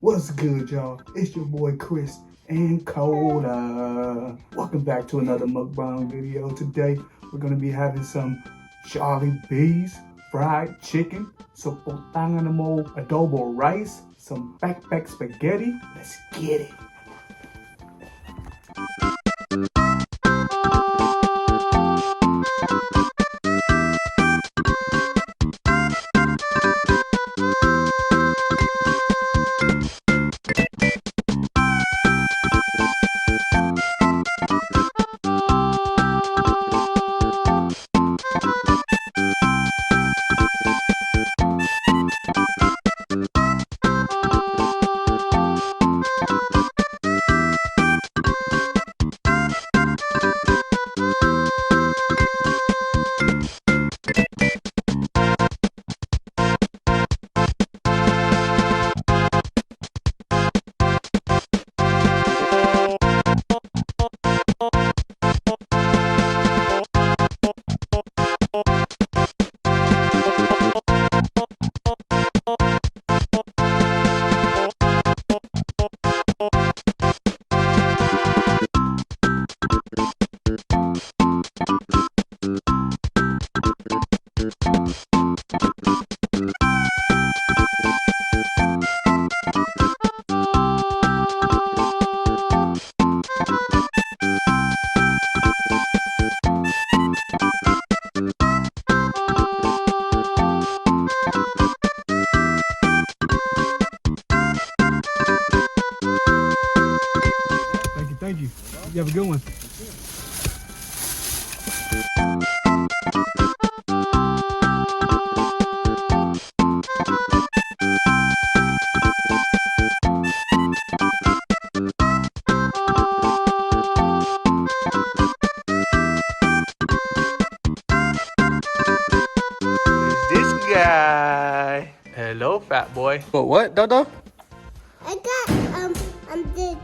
What's good, y'all? It's your boy Chris and Coda. Welcome back to another mukbang video. Today, we're gonna be having some Jollibee's fried chicken, some potangan mo adobo rice, some backpack spaghetti. Let's get it. Thank you. You have a good one. This guy. Hello, fat boy. But what, Dodo? I got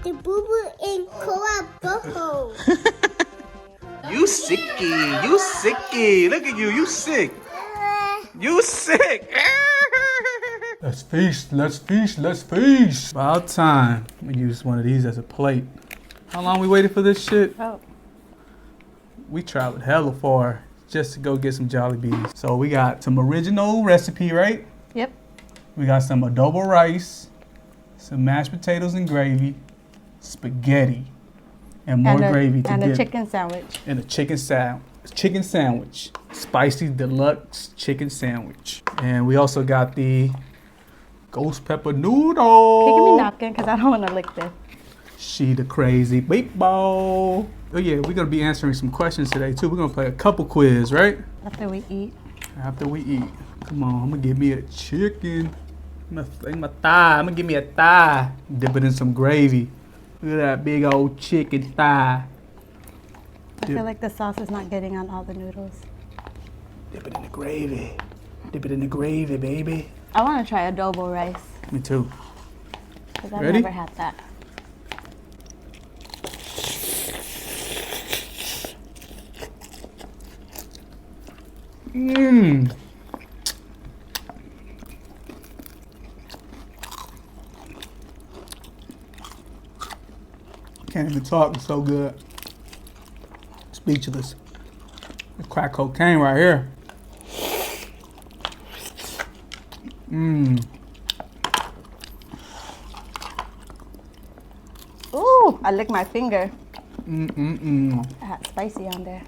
the boo boo in Coco. You sicky. You sicky. Look at you. You sick. You sick. Let's feast. Let's feast. Let's feast. About time. I'm gonna use one of these as a plate. How long we waited for this shit? Oh. We traveled hella far just to go get some Jollibees. So we got some original recipe, right? Yep. We got some adobo rice, some mashed potatoes and gravy, spaghetti, and more gravy to and dip. a chicken sandwich. And a chicken sandwich. Spicy deluxe chicken sandwich. And we also got the ghost pepper noodle. Can you give me a napkin? Because I don't want to lick this. She the crazy meatball. Oh yeah, we're gonna be answering some questions today too. We're gonna play a couple quiz, right? After we eat. After we eat. Come on, I'm gonna give me a chicken. I'm gonna give me a thigh. Dip it in some gravy. Look at that big old chicken thigh. I feel like the sauce is not getting on all the noodles. Dip it in the gravy. Dip it in the gravy, baby. I want to try adobo rice. Me too. Because I've Ready? never had that. Mmm. Can't even talk, it's so good. Speechless. It's crack cocaine right here. Mmm. Ooh, I licked my finger. Mmm. I had spicy on there.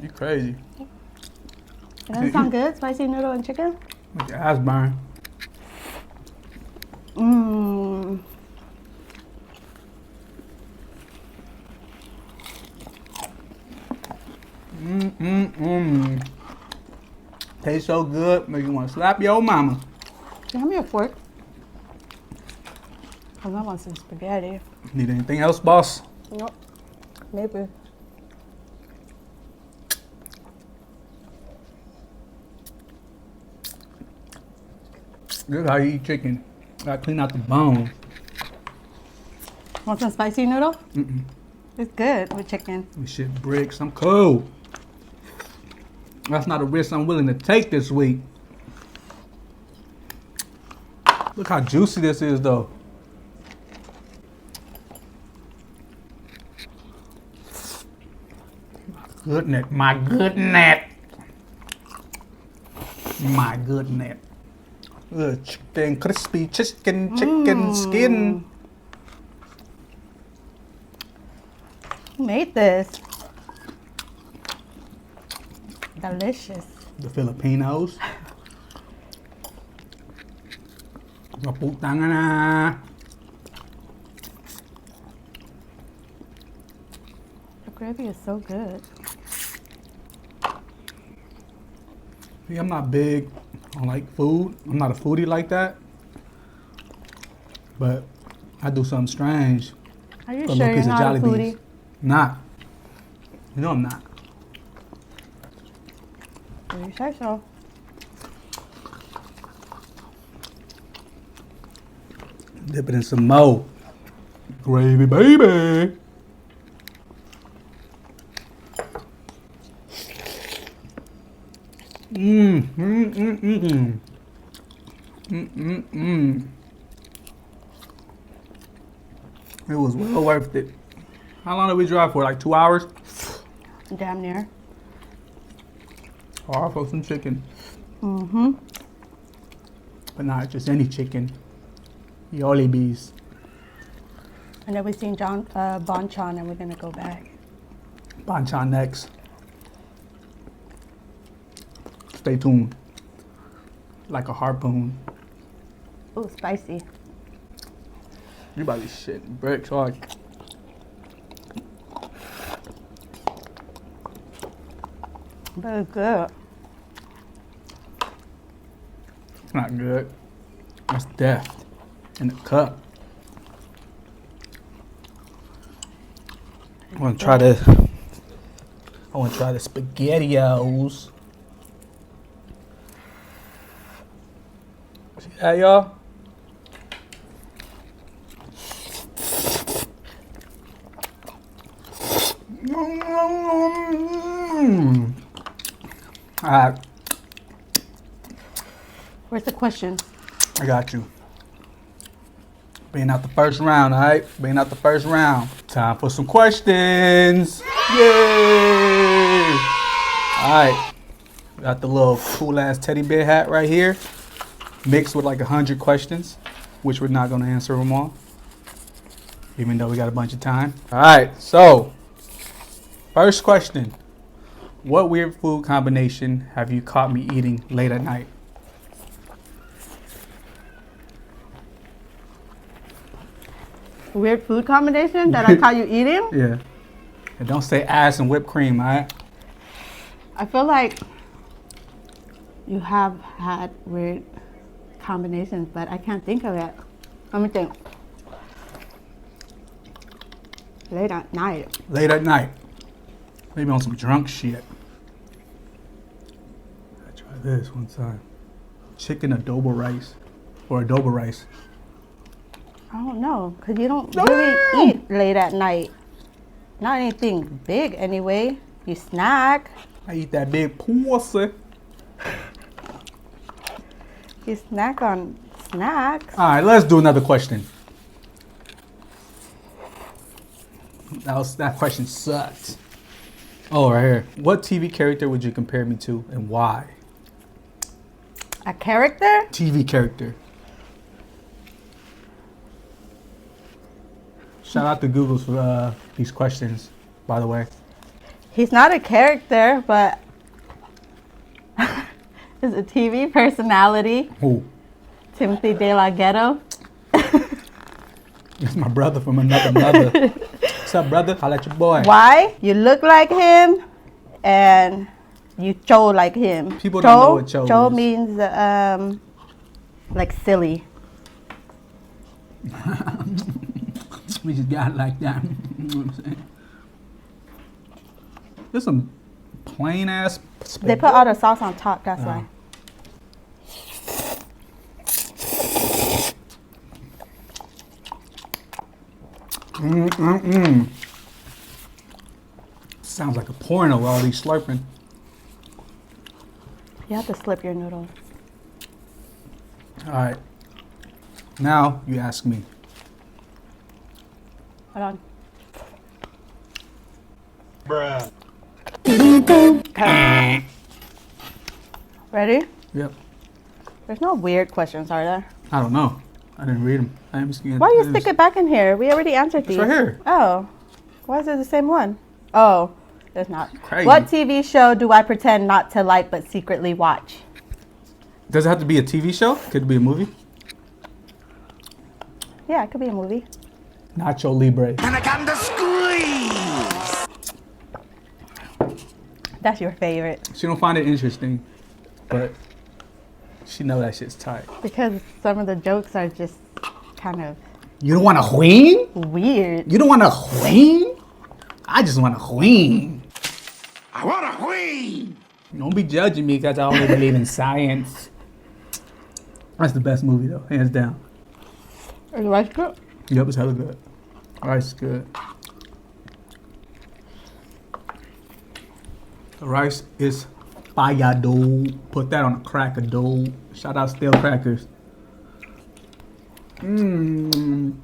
You crazy. It doesn't sound good? Spicy noodle and chicken? Make your eyes burn. Mmm. Mmm. Tastes so good, make you want to slap your mama. Can you hand me a fork? I want some spaghetti. Need anything else, boss? Nope. Maybe. Good how you eat chicken. Gotta clean out the bone. Want some spicy noodle? Mm-mm. It's good with chicken. This shit bricks. I'm cool. That's not a risk I'm willing to take this week. Look how juicy this is, though. Goodness, my goodness. My goodness. Chicken, crispy chicken skin. Who made this? Delicious. The Filipinos. Kaputang na. The gravy is so good. See, I'm not big on like food. I'm not a foodie like that. But I do something strange. Are you for a sure little you're piece of not a Jollibee. foodie? Not. You know I'm not. You say so. Dip it in some mo. Gravy, baby. It was well worth it. How long did we drive for? Like 2 hours? Damn near. Or for some chicken. Mm-hmm. But not just any chicken. Jollibees. And then we've seen Bonchon and we're gonna go back. Banchan next. Stay tuned. Like a harpoon. Ooh, spicy. You about to shit bricks hard. But it's good. It's not good. That's death in a cup. I want to try this. I want to try the SpaghettiOs. See that, y'all? All right, Where's the question? I got you. Being out the first round, all right? Being out the first round. Time for some questions. Yay! All right. Got the little cool ass teddy bear hat right here, mixed with like 100 questions, which we're not gonna answer them all, even though we got a bunch of time. All right, so first question. What weird food combination have you caught me eating late at night? Weird food combination that I caught you eating? Yeah. And don't say ass and whipped cream, all right? I feel like you have had weird combinations, but I can't think of it. Let me think. Late at night. Late at night. Maybe on some drunk shit. I tried this one time. Chicken adobo rice. Or adobo rice. I don't know, because you don't really eat late at night. Not anything big anyway. You snack. I eat that big pussy. You snack on snacks. All right, let's do another question. That question sucked. Oh, right here. What TV character would you compare me to and why? A character? TV character. Shout out to Google for these questions, by the way. He's not a character, but is a TV personality. Who? Timothy De La Ghetto. It's my brother from another mother. What's up, brother? Holla at your boy. Why? You look like him and you cho like him. People don't know what cho Cho is. means like silly. We just got it like that. You know what I'm saying? There's some plain ass They put all the sauce on top, that's why. Sounds like a porno with all these slurping. You have to slip your noodle. All right. Now you ask me. Hold on. Bruh. Ready? Yep. There's no weird questions, are there? I don't know. I didn't read them. I am scared. Why you stick it back in here? We already answered these. It's right here. Oh. Why is it the same one? Oh, it's not. Crazy. What TV show do I pretend not to like but secretly watch? Does it have to be a TV show? Could it be a movie? Yeah, it could be a movie. Nacho Libre. That's your favorite. She don't find it interesting, but she know that shit's tight. Because some of the jokes are just kind of You don't want a queen? weird. You don't want a queen? I just want a queen. I want a queen. Don't be judging me because I only believe in science. That's the best movie though, hands down. Is rice good? Yep, it's hella good. Rice is good. The rice is fire, dude. Put that on a cracker, dude. Shout out stale crackers. Mmm.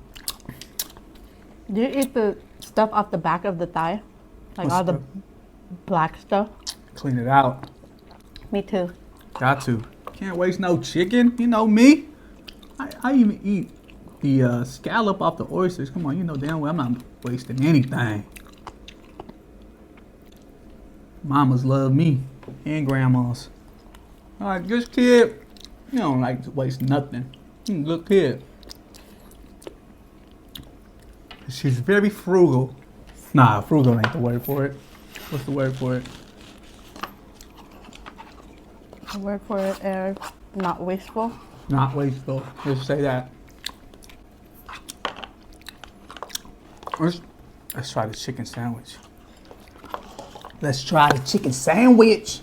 Do you eat the stuff off the back of the thigh? Like What all the stuff? black stuff? Clean it out. Me too. Got to. Can't waste no chicken. You know me. I even eat the scallop off the oysters. Come on, you know damn well I'm not wasting anything. Mamas love me and grandmas. Alright, this kid, you don't like to waste nothing. Good kid. She's very frugal. Nah, frugal ain't the word for it. What's the word for it? The word for it is not wasteful. Not wasteful. Let's say that. Let's try the chicken sandwich. Let's try the chicken sandwich.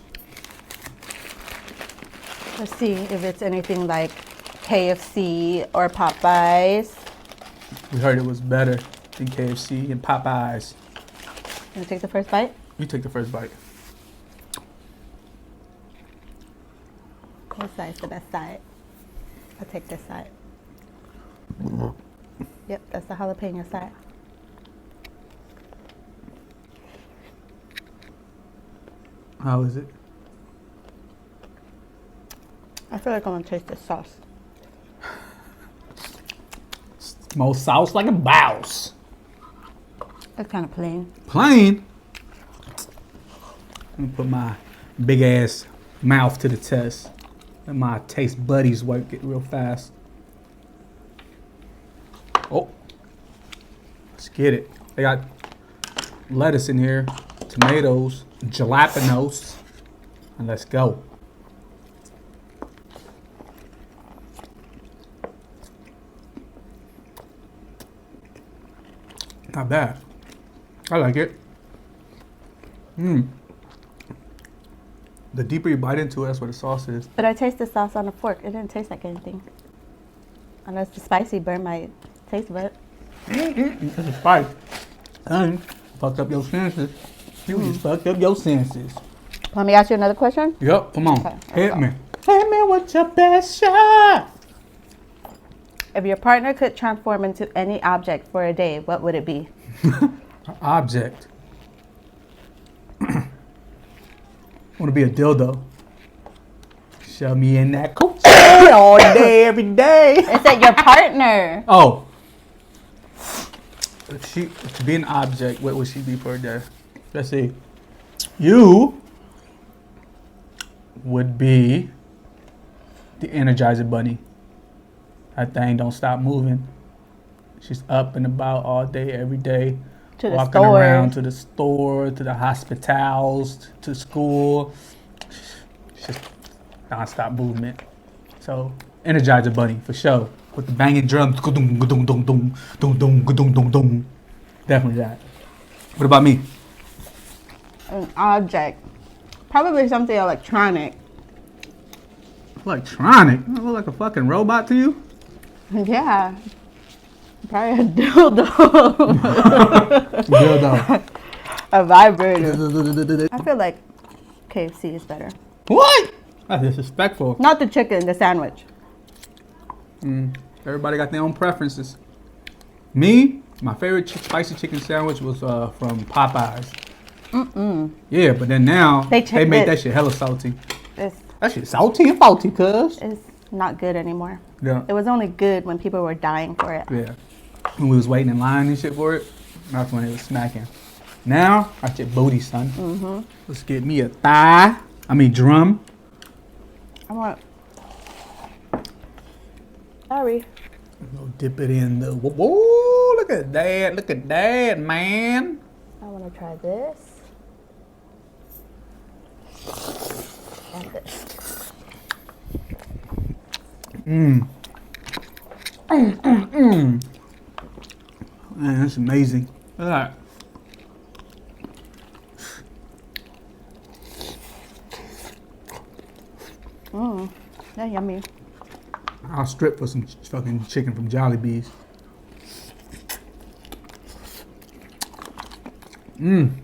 Let's see if it's anything like KFC or Popeyes. We heard it was better than KFC and Popeyes. Can you take the first bite? You take the first bite. What side's the best side? I'll take this side. Yep, that's the jalapeno side. How is it? I feel like I'm gonna taste the sauce. Smells sauce like a mouse. It's kind of plain. Plain. Let me put my big ass mouth to the test. Let my taste buddies work it real fast. Oh. Let's get it. They got lettuce in here, tomatoes, jalapenos, and let's go. Not bad. I like it. The deeper you bite into it, that's where the sauce is. But I taste the sauce on a fork. It didn't taste like anything. Unless the spicy burned my taste bud. It's a spice. And fucked up your senses. You just fucked up your senses. Let me ask you another question. Yep, come on. Okay, Hit me. Hit me with your best shot. If your partner could transform into any object for a day, what would it be? Object. Want to be a dildo. Shove me in that coochie all day, every day. Is it your partner? Oh. If she to be an object, what would she be for a day? Let's see. You would be the Energizer Bunny. That thing don't stop moving. She's up and about all day, every day. To the walking store. around to the store, to the hospitals, to school. It's just non-stop movement. So, Energizer Bunny for sure. With the banging drums. Ga-dum, ga-dum, dum, dum, dum, dum, ga-dum, dum, dum. Definitely that. What about me? An object. Probably something electronic. Electronic? I look like a fucking robot to you? Yeah. Probably a dildo. Dildo. A vibrator. I feel like KFC is better. What? That's disrespectful. Not the chicken, the sandwich. Everybody got their own preferences. Me, my favorite spicy chicken sandwich was from Popeyes. Yeah, but then now they made that shit hella salty. That shit salty and faulty, cuz. It's not good anymore. Yeah. It was only good when people were dying for it. Yeah. When we was waiting in line and shit for it, that's when it was smacking. Now, that's your booty, son. Let's get me a drum. I want. Sorry. We'll dip it in the. Whoa, look at that. Look at that, man. I want to try this. And this. Man, that's amazing. Look at that. That's yummy. I'll strip for some fucking chicken from Jollibee's. And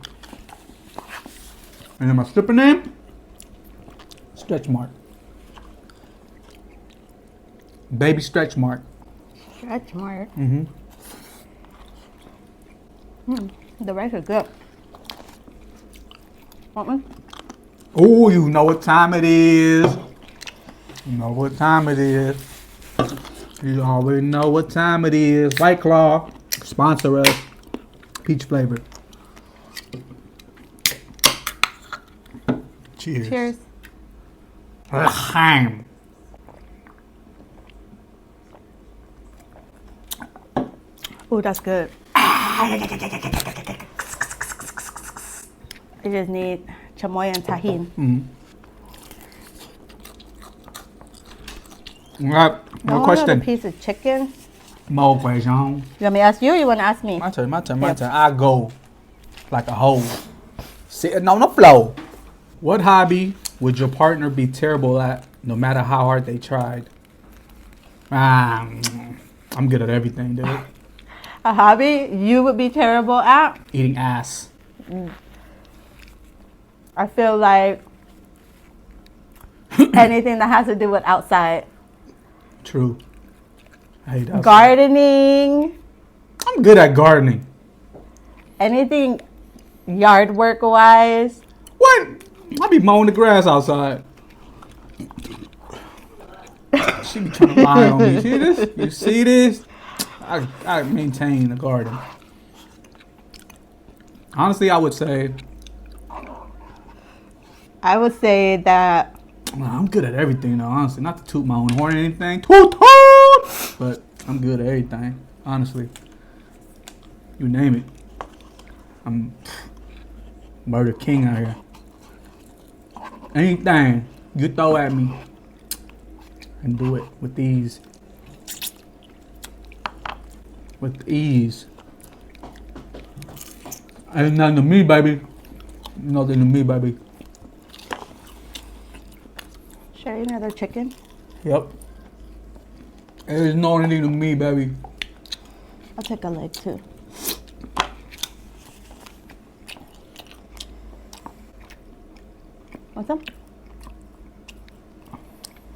then my stripper name? Stretch Mark. Baby Stretch Mark. Stretch Mark. The rice is good. Want one? Oh, you know what time it is. You know what time it is. You already know what time it is. White Claw, sponsor us. Peach flavor. Cheers. Cheers. L'chaim. Oh, that's good. You just need chamoy and tahini. Right. More A question. piece of chicken. More question. You want me to ask you or you want to ask me? My turn. I go like a hoe. Sitting on the floor. What hobby would your partner be terrible at no matter how hard they tried? I'm good at everything, dude. A hobby you would be terrible at? Eating ass. I feel like anything that has to do with outside. True. I hate outside. Gardening. I'm good at gardening. Anything yard work wise. What? I be mowing the grass outside. She be trying to lie on me. See this? You see this? I maintain the garden. Honestly, I would say that I'm good at everything though, honestly. Not to toot my own horn or anything. Toot toot! But I'm good at everything. Honestly. You name it. I'm murder king out here. Anything you throw at me and do it with ease. With ease. Ain't nothing to me, baby. Nothing to me, baby. share another chicken. Yep. There's nothing to me, baby. I'll take a leg too. Want some?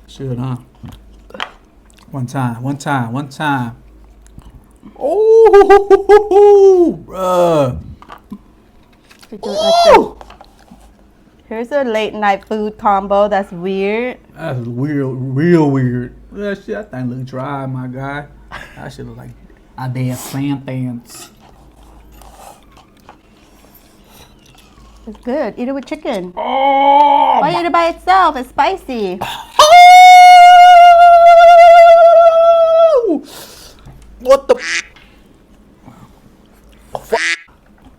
Should, huh? One time. Oh, bruh. We do it like this. Here's a late night food combo that's weird. That's weird, real weird. That shit, that thing look dry, my guy. That shit look like I did plantains. It's good. Eat it with chicken. Oh! Why eat it by itself? It's spicy. What the?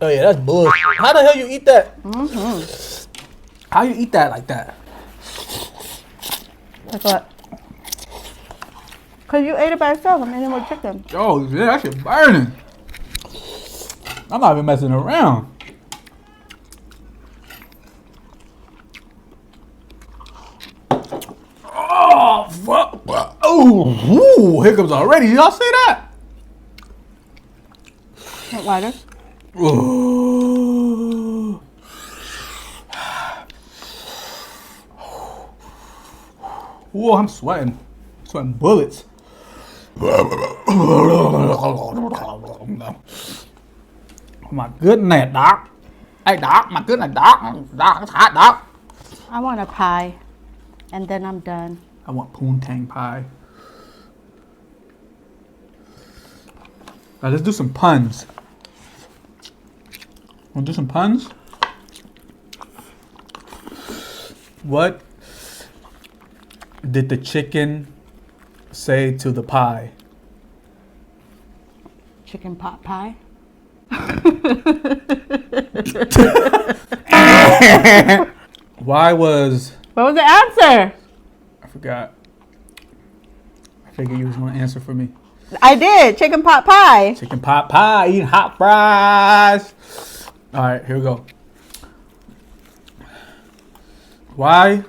Oh yeah, that's bullshit. How the hell you eat that? How you eat that like that? Like what? Cause you ate it by itself. I'm eating with chicken. Oh yeah, that shit burning. I'm not even messing around. Oh fuck! Oh, here comes already. Y'all see that? Want water? Oh. Whoa, I'm sweating. Sweating bullets. Oh my goodness, Doc. Hey, Doc, my goodness, Doc. Doc, it's hot, Doc. I want a pie, and then I'm done. I want poontang pie. All right, let's do some puns. Want to do some puns? What did the chicken say to the pie? Chicken pot pie. Why was... What was the answer? I forgot. I figured you was going to answer for me. I did. Chicken pot pie. Chicken pot pie, eating hot fries. All right, here we go. Why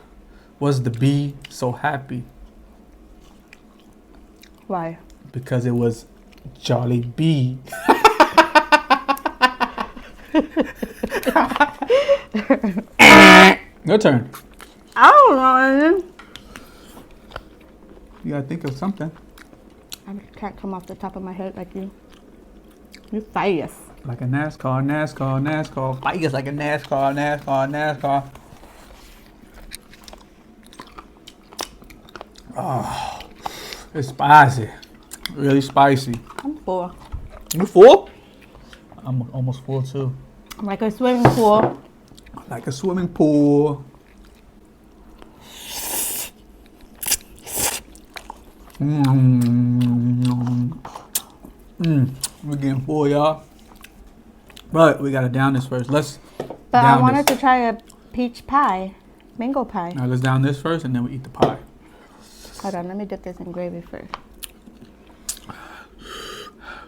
was the bee so happy? Why? Because it was Jollibee. Your turn. I don't know. You gotta think of something. I can't come off the top of my head like you. You fast. Like a NASCAR. Fight us like a NASCAR. Oh, it's spicy. Really spicy. I'm full. You full? I'm almost full too. Like a swimming pool. Like a swimming pool. We're getting full, y'all. But we gotta down this first. Let's But down I wanted this. to try a peach pie. Mango pie. Now let's down this first and then we eat the pie. Hold on, let me dip this in gravy first.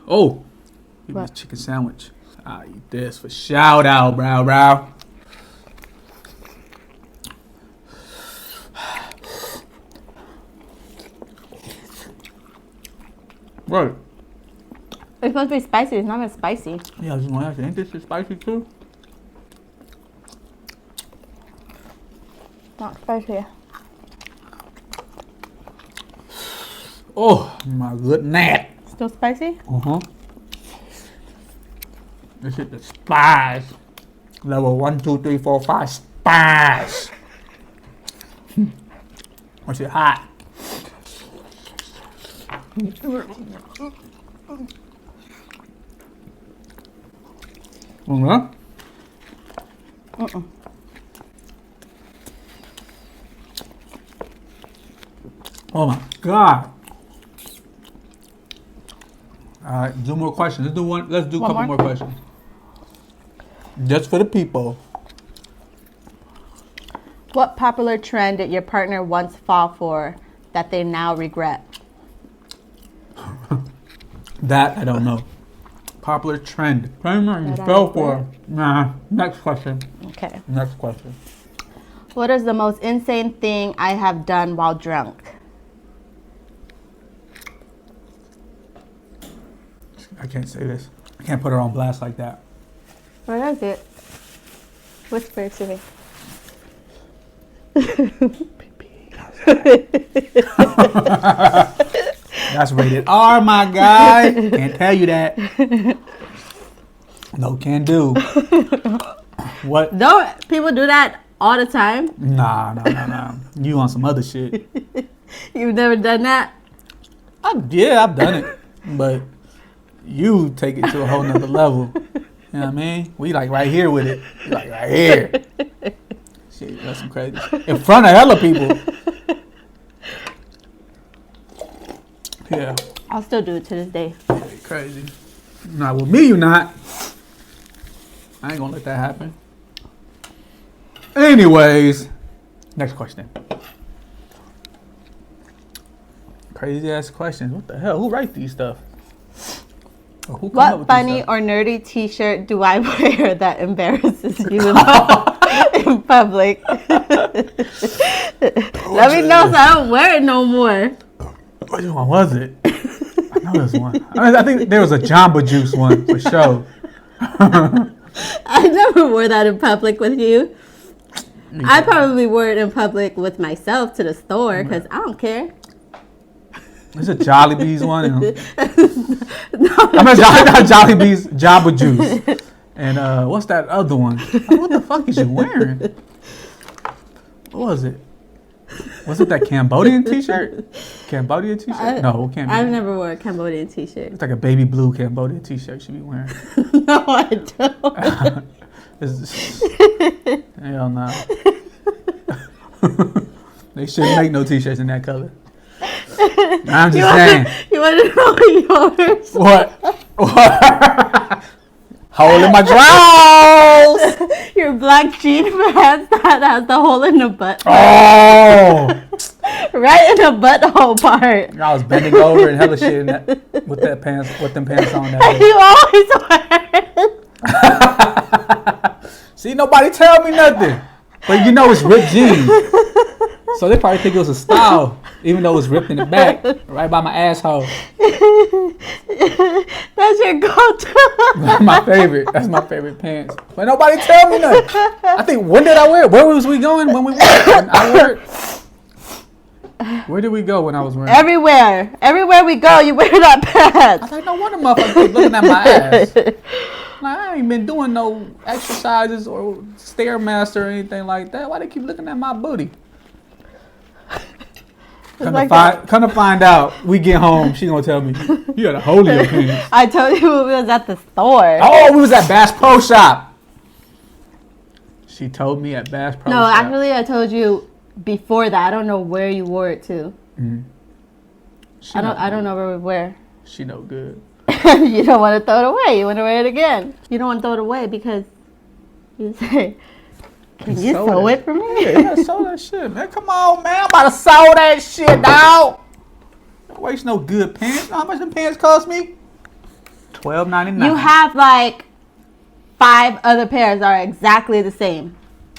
Oh, give me a What? chicken sandwich. I'll eat this for shout out, brow. Right. It's supposed to be spicy. It's not as spicy. Yeah, I was just gonna ask you, ain't this shit spicy too? Not spicy. Oh, my good nat. Still spicy? Uh-huh. This is the spice. Level 1, 2, 3, 4, 5 spice. What's it hot? Uh-huh. Oh my God. All right, do more questions. Let's do one. Let's do a One couple more? more questions. Just for the people. What popular trend did your partner once fall for that they now regret? That I don't know. Popular trend. Partner you That I fell for. regret. Nah. Next question. Okay. Next question. What is the most insane thing I have done while drunk? I can't say this. I can't put her on blast like that. What is it? Whisper it to me. That's rated R, my guy. Can't tell you that. No can do. What? Don't people do that all the time? Nah. You on some other shit. You've never done that? Yeah, I've done it. But you take it to a whole nother level. You know what I mean? We like right here with it. We like right here. Shit, that's some crazy. In front of hella people. Yeah. I'll still do it to this day. Crazy. Not with me, you not. I ain't gonna let that happen. Anyways, next question. Crazy ass questions. What the hell? Who write these stuff? Or who come up What with funny these stuff? or nerdy t-shirt do I wear that embarrasses you in public? Let me know so I don't wear it no more. Which one was it? I know this one. I think there was a Jamba Juice one for sure. I never wore that in public with you. I probably wore it in public with myself to the store because I don't care. There's a Jollibee's one. And, I mean, not Jollibee's, Jabba Juice. And what's that other one? What the fuck is you wearing? What was it? Was it that Cambodian t-shirt? Cambodian t-shirt? No, it can't be. I've never worn a Cambodian t-shirt. It's like a baby blue Cambodian t-shirt she be wearing. No, I don't. Hell no. They shouldn't make no t-shirts in that color. I'm just saying. You want to know yours? What? Hole in my drawers. Your black jean pants that has the hole in the butt. Oh. Right in the butthole part. I was bending over and hella shit in that, with them pants on that day. You always wear it. See, nobody tell me nothing. But you know it's ripped jeans. So they probably think it was a style, even though it was ripped in the back, right by my asshole. That's your go-to. That's my favorite. That's my favorite pants. But nobody tell me nothing. I think, when did I wear it? Where was we going when we wore it? When I wore it? Where did we go when I was wearing it? Everywhere. Everywhere we go, you wear that I pants. was like, no wonder motherfuckers keep looking at my ass. Like, I ain't been doing no exercises or Stairmaster or anything like that. Why they keep looking at my booty? Come to find out, we get home, she gonna tell me, you got a hole in your pants. I told you we was at the store. Oh, we was at Bass Pro Shop. She told me at Bass Pro No, Shop. actually I told you before that. I don't know where you wore it to. Mm-hmm. I don't know where. She know good. You don't want to throw it away. You want to wear it again. You don't want to throw it away because you say, can you sew it for me? Yeah, sew that shit, man. Come on, man. I'm about to sew that shit, dog. Don't waste no good pants. You know how much them pants cost me? $12.99. You have like 5 other pairs that are exactly the same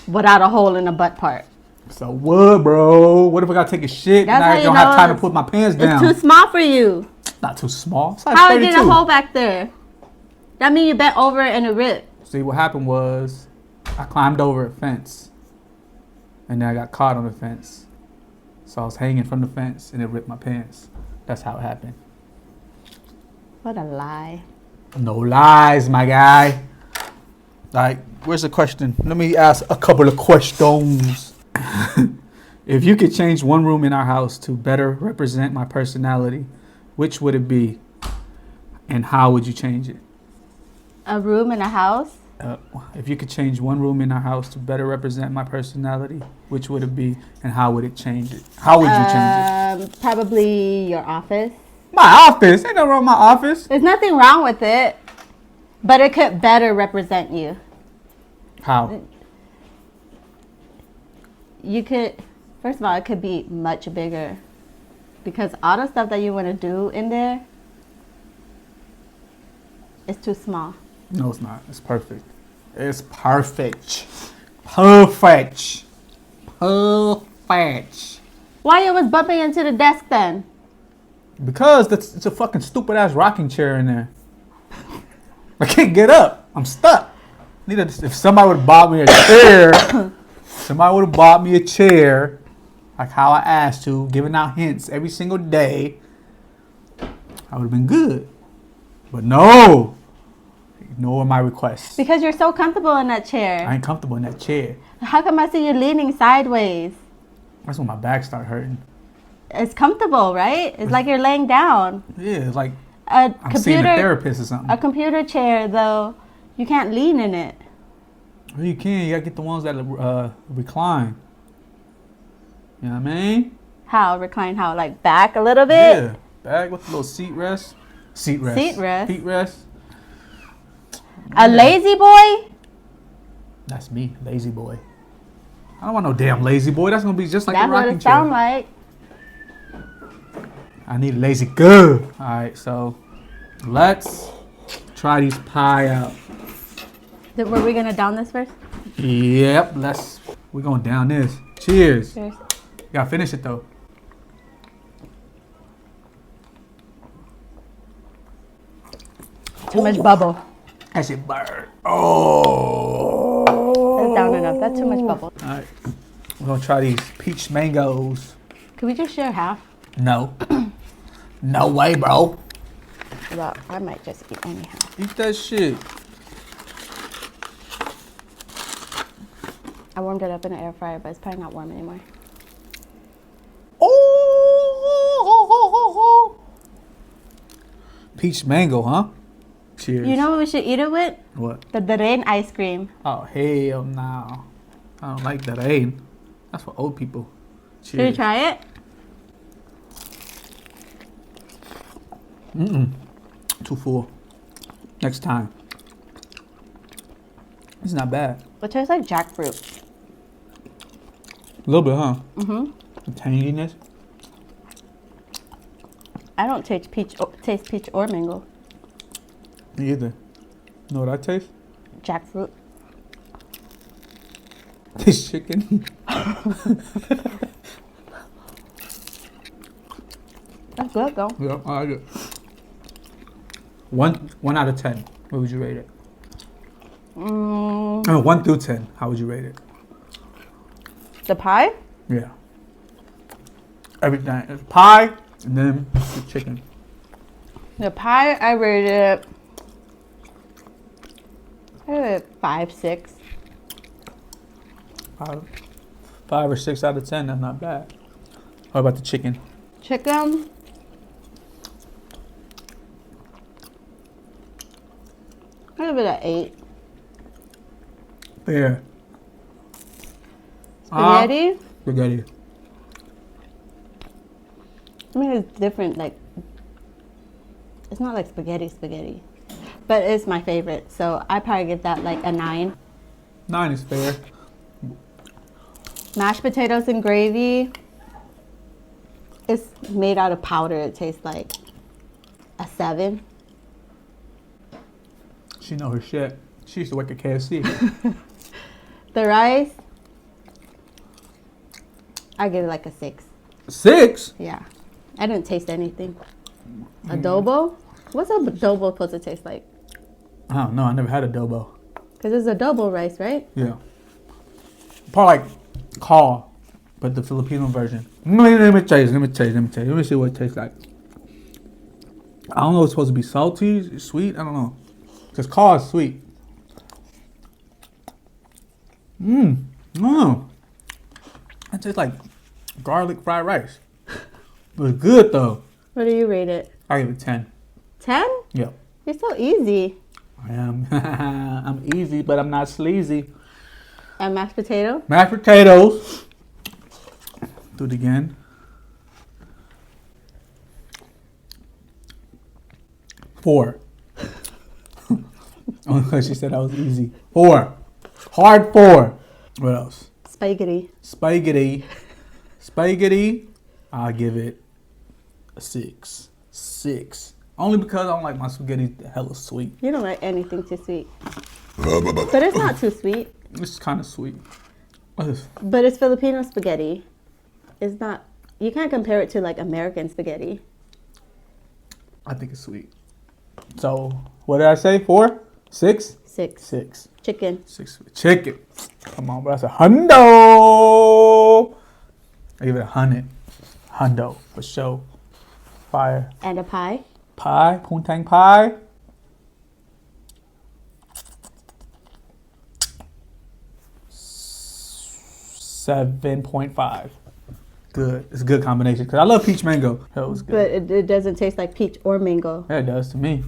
without a hole in the butt part. So what, bro? What if I gotta take a shit and I don't have time to put my pants down? It's too small for you. Not too small. It's like How 32. is it a hole back there? That means you bent over and it ripped. See, what happened was I climbed over a fence and then I got caught on the fence. So I was hanging from the fence and it ripped my pants. That's how it happened. What a lie. No lies, my guy. Like, where's the question? Let me ask a couple of questions. If you could change one room in our house to better represent my personality, which would it be? And how would you change it? A room in a house? If you could change one room in our house to better represent my personality, which would it be? And how would it change it? How would you change it? Probably your office. My office? Ain't nothing wrong with my office. There's nothing wrong with it, but it could better represent you. How? You could, first of all, it could be much bigger because all the stuff that you want to do in there is too small. No, it's not. It's perfect. It's perfect. Perfect. Perfect. Why you was bumping into the desk then? Because it's a fucking stupid ass rocking chair in there. I can't get up. I'm stuck. If somebody would have bought me a chair, like how I asked to, giving out hints every single day, I would have been good. But no. Ignore my requests. Because you're so comfortable in that chair. I ain't comfortable in that chair. How come I see you leaning sideways? That's when my back started hurting. It's comfortable, right? It's like you're laying down. Yeah, it's like I'm seeing a therapist or something. A computer chair, though, you can't lean in it. Well, you can. You gotta get the ones that recline. You know what I mean? How? Recline how? Like back a little bit? Yeah. Back with a little seat rest. Seat rest. Feet rest. Yeah. A lazy boy? That's me, lazy boy. I don't want no damn lazy boy. That's gonna be just like That's a what rocking it chair. sound like. I need a lazy girl. All right, so let's try these pie out. Were we gonna down this first? Yep, we're going down this. Cheers. Cheers. You gotta finish it though. Too much bubble. That shit burn. Oh. That's down enough. That's too much bubble. All right, we're gonna try these peach mangoes. Could we just share half? No. No way, bro. Well, I might just eat anyhow. Eat that shit. I warmed it up in the air fryer, but it's probably not warm anymore. Oh. Peach mango, huh? Cheers. You know what we should eat it with? What? The rain ice cream. Oh, hell no. I don't like that. That's for old people. Should we try it? Too full. Next time. It's not bad. It tastes like jackfruit. A little bit, huh? Mm-hmm. The tanginess. I don't taste peach or mango. Me either. You know what I taste? Jackfruit. This chicken. That's good though. Yeah, I like it. 1 out of 10. What would you rate it? 1 through 10. How would you rate it? The pie? Yeah. Everything. It's pie and then the chicken. The pie, I rated it 5, 6. 5 or 6 out of 10. That's not bad. What about the chicken? Chicken. I give it an 8. Fair. Spaghetti. Spaghetti. I mean, it's different. Like, it's not like spaghetti, but it's my favorite. So I probably give that like a 9. 9 is fair. Mashed potatoes and gravy. It's made out of powder. It tastes like a 7. She know her shit. She used to work at KFC. The rice, I give it like a 6. 6? Yeah, I didn't taste anything. Adobo? What's adobo supposed to taste like? I don't know. I never had adobo. Because it's adobo rice, right? Yeah. Probably like call, but the Filipino version. Let me taste. Let me see what it tastes like. I don't know. It's supposed to be salty, sweet. I don't know. Because call is sweet. No. It tastes like garlic fried rice. It was good though. What do you rate it? I give it 10. 10? Yep. You're so easy. I am. I'm easy, but I'm not sleazy. And mashed potato? Mashed potatoes. Do it again. 4. Only because she said I was easy. 4. Hard 4. What else? Spaghetti. Spaghetti. I'll give it a 6. 6. Only because I don't like my spaghetti hella sweet. You don't like anything too sweet. But it's not too sweet. It's kind of sweet. What is? But it's Filipino spaghetti. It's not, you can't compare it to like American spaghetti. I think it's sweet. So, what did I say? 4? 6? 6. 6. Chicken. 6 chicken. Come on, bro. That's a hundo. I give it a 100. Hundo for sure. Fire. And a pie. Pie. Poontang pie. 7.5. Good. It's a good combination because I love peach mango. That was good. But it doesn't taste like peach or mango. Yeah, it does to me.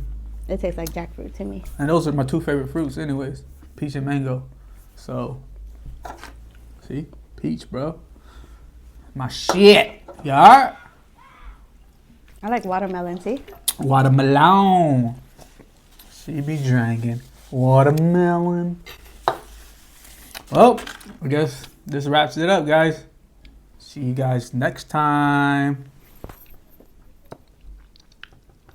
It tastes like jackfruit to me. And those are my 2 favorite fruits anyways. Peach and mango. So, see? Peach, bro. My shit. You alright? I like watermelon, see? Watermelon. She be drinking watermelon. Well, I guess this wraps it up, guys. See you guys next time.